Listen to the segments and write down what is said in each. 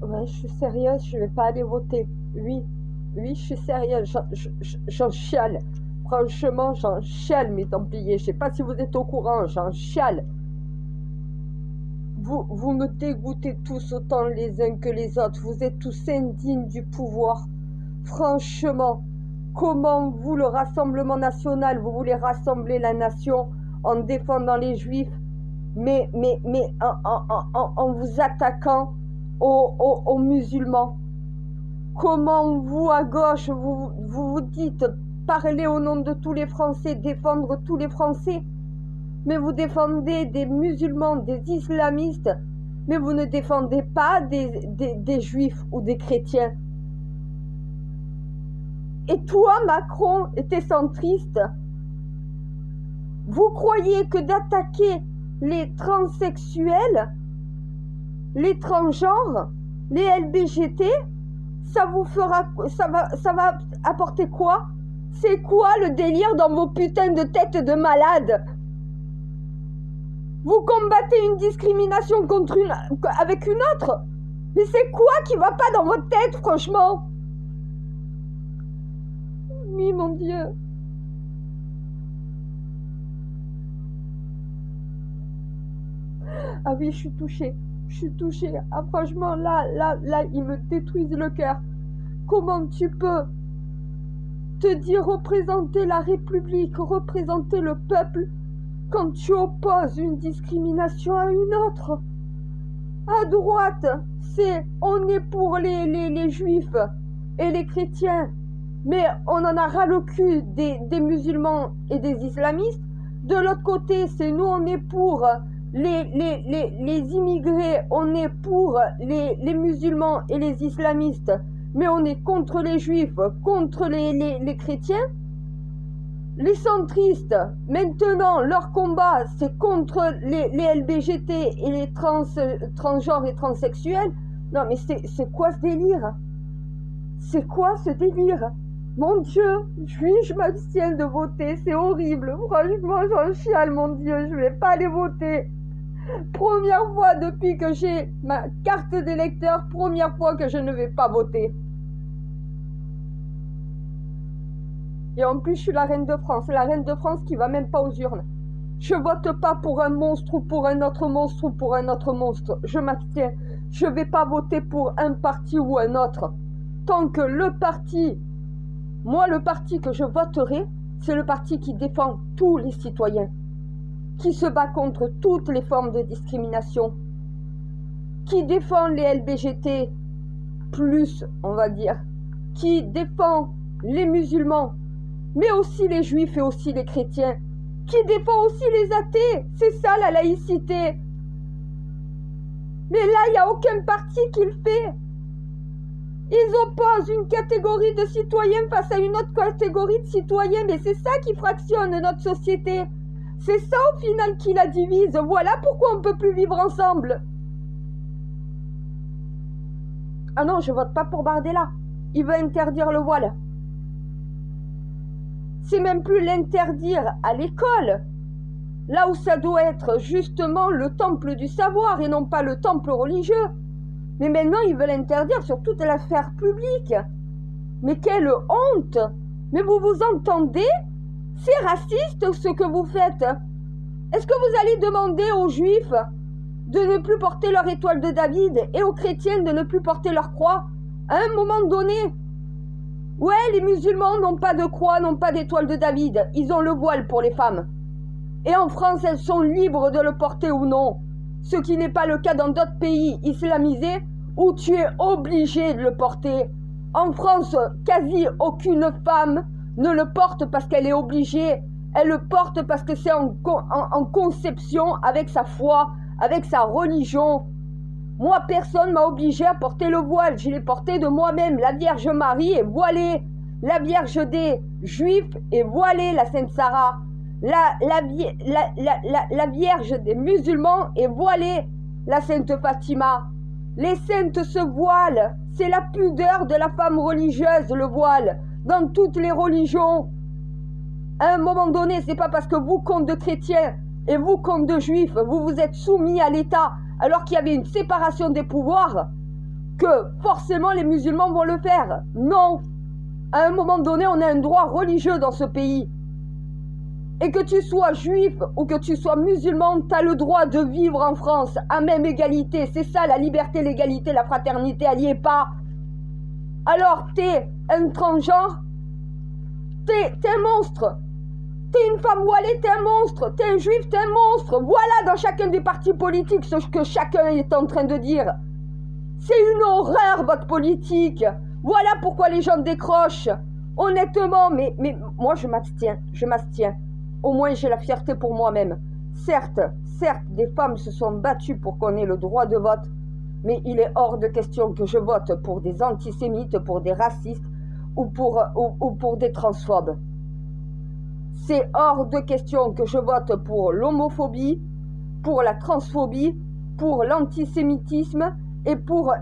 Ouais, je suis sérieuse, je vais pas aller voter. Oui, oui, je suis sérieuse, j'en chiale. Franchement, j'en chiale, mes Templiers. Je sais pas si vous êtes au courant, j'en chiale. Vous me dégoûtez tous autant les uns que les autres. Vous êtes tous indignes du pouvoir. Franchement, comment vous, le Rassemblement national, vous voulez rassembler la nation en défendant les Juifs, mais en vous attaquant aux musulmans? Comment vous, à gauche, vous dites parler au nom de tous les Français, défendre tous les Français, mais vous défendez des musulmans, des islamistes, mais vous ne défendez pas des juifs ou des chrétiens. Et toi, Macron, et tes centristes, vous croyez que d'attaquer les transsexuels, les transgenres, les LBGT, ça va apporter quoi? C'est quoi le délire dans vos putains de têtes de malades? Vous combattez une discrimination avec une autre? Mais c'est quoi qui va pas dans votre tête, franchement? Oui, mon Dieu. Ah oui, je suis touchée. Je suis touchée. Ah, franchement, là, ils me détruisent le cœur. Comment tu peux te dire représenter la République, représenter le peuple, quand tu opposes une discrimination à une autre? À droite, on est pour les juifs et les chrétiens, mais on en a ras le cul des musulmans et des islamistes. De l'autre côté, nous, on est pour les immigrés, on est pour les musulmans et les islamistes, mais on est contre les juifs, contre les chrétiens. Les centristes, maintenant, leur combat, c'est contre les LBGT et les transgenres et transsexuels. Non, mais c'est quoi ce délire? C'est quoi ce délire? Mon Dieu, je m'abstiens de voter, c'est horrible. Franchement, j'en chiale, mon Dieu, je vais pas aller voter. Première fois depuis que j'ai ma carte d'électeur, première fois que je ne vais pas voter. Et en plus, je suis la reine de France qui va même pas aux urnes. Je vote pas pour un monstre ou pour un autre monstre ou pour un autre monstre. Je m'abstiens. Je vais pas voter pour un parti ou un autre. Tant que le parti que je voterai, c'est le parti qui défend tous les citoyens, qui se bat contre toutes les formes de discrimination, qui défend les LBGT+, on va dire, qui défend les musulmans, mais aussi les juifs et aussi les chrétiens, qui défend aussi les athées. C'est ça la laïcité. Mais là, il n'y a aucun parti qui le fait. Ils opposent une catégorie de citoyens face à une autre catégorie de citoyens, mais c'est ça qui fractionne notre société. C'est ça au final qui la divise. Voilà pourquoi on ne peut plus vivre ensemble. Ah non, je vote pas pour Bardella. Il veut interdire le voile. C'est même plus l'interdire à l'école, là où ça doit être justement le temple du savoir et non pas le temple religieux. Mais maintenant, ils veulent l'interdire sur toute la sphère publique. Mais quelle honte! Mais vous vous entendez? C'est raciste ce que vous faites. Est-ce que vous allez demander aux juifs de ne plus porter leur étoile de David et aux chrétiens de ne plus porter leur croix à un moment donné? Ouais, les musulmans n'ont pas de croix, n'ont pas d'étoile de David. Ils ont le voile pour les femmes. Et en France, elles sont libres de le porter ou non. Ce qui n'est pas le cas dans d'autres pays islamisés où tu es obligé de le porter. En France, quasi aucune femme ne le porte parce qu'elle est obligée. Elle le porte parce que c'est en conception avec sa foi, avec sa religion. Moi, personne m'a obligé à porter le voile. Je l'ai porté de moi-même. La Vierge Marie est voilée. La Vierge des Juifs est voilée, la Sainte Sarah. La Vierge des musulmans est voilée, la Sainte Fatima. Les saintes se voilent. C'est la pudeur de la femme religieuse, le voile. Dans toutes les religions. À un moment donné, c'est pas parce que vous, compte de chrétiens, et vous, compte de juifs, vous vous êtes soumis à l'État, alors qu'il y avait une séparation des pouvoirs, que forcément les musulmans vont le faire. Non. À un moment donné, on a un droit religieux dans ce pays. Et que tu sois juif ou que tu sois musulman, tu as le droit de vivre en France à même égalité. C'est ça la liberté, l'égalité, la fraternité, elle n'y est pas. Alors t'es un transgenre, t'es un monstre. T'es une femme voilée, t'es un monstre. T'es un juif, t'es un monstre. Voilà dans chacun des partis politiques ce que chacun est en train de dire. C'est une horreur votre politique. Voilà pourquoi les gens décrochent. Honnêtement, mais moi je m'abstiens. Au moins j'ai la fierté pour moi-même. Certes, des femmes se sont battues pour qu'on ait le droit de vote, mais il est hors de question que je vote pour des antisémites, pour des racistes ou pour des transphobes. C'est hors de question que je vote pour l'homophobie, pour la transphobie, pour l'antisémitisme et pour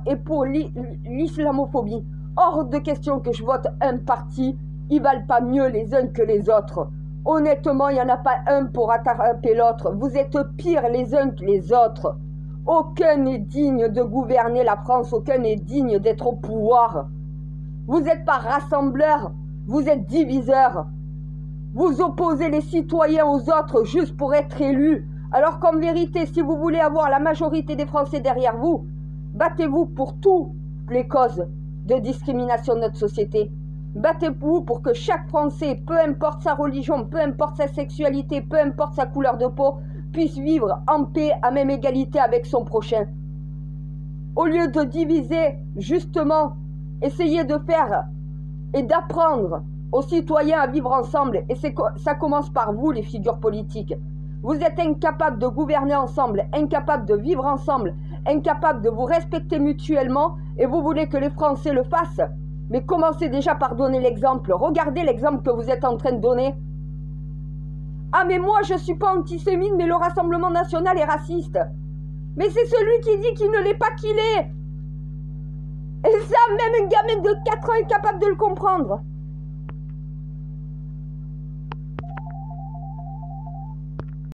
l'islamophobie. Hors de question que je vote un parti, ils valent pas mieux les uns que les autres. Honnêtement, il n'y en a pas un pour attraper l'autre. Vous êtes pires les uns que les autres. Aucun n'est digne de gouverner la France, aucun n'est digne d'être au pouvoir. Vous n'êtes pas rassembleurs, vous êtes diviseurs. Vous opposez les citoyens aux autres juste pour être élus. Alors qu'en vérité, si vous voulez avoir la majorité des Français derrière vous, battez-vous pour toutes les causes de discrimination de notre société. Battez-vous pour que chaque Français, peu importe sa religion, peu importe sa sexualité, peu importe sa couleur de peau, puisse vivre en paix à même égalité avec son prochain. Au lieu de diviser, justement, essayez de faire et d'apprendre aux citoyens à vivre ensemble. Et ça commence par vous, les figures politiques. Vous êtes incapables de gouverner ensemble, incapables de vivre ensemble, incapables de vous respecter mutuellement, et vous voulez que les Français le fassent. Mais commencez déjà par donner l'exemple. Regardez l'exemple que vous êtes en train de donner. Ah mais moi je suis pas antisémite, mais le Rassemblement National est raciste. Mais c'est celui qui dit qu'il ne l'est pas qu'il est. Et ça, même un gamin de 4 ans est capable de le comprendre.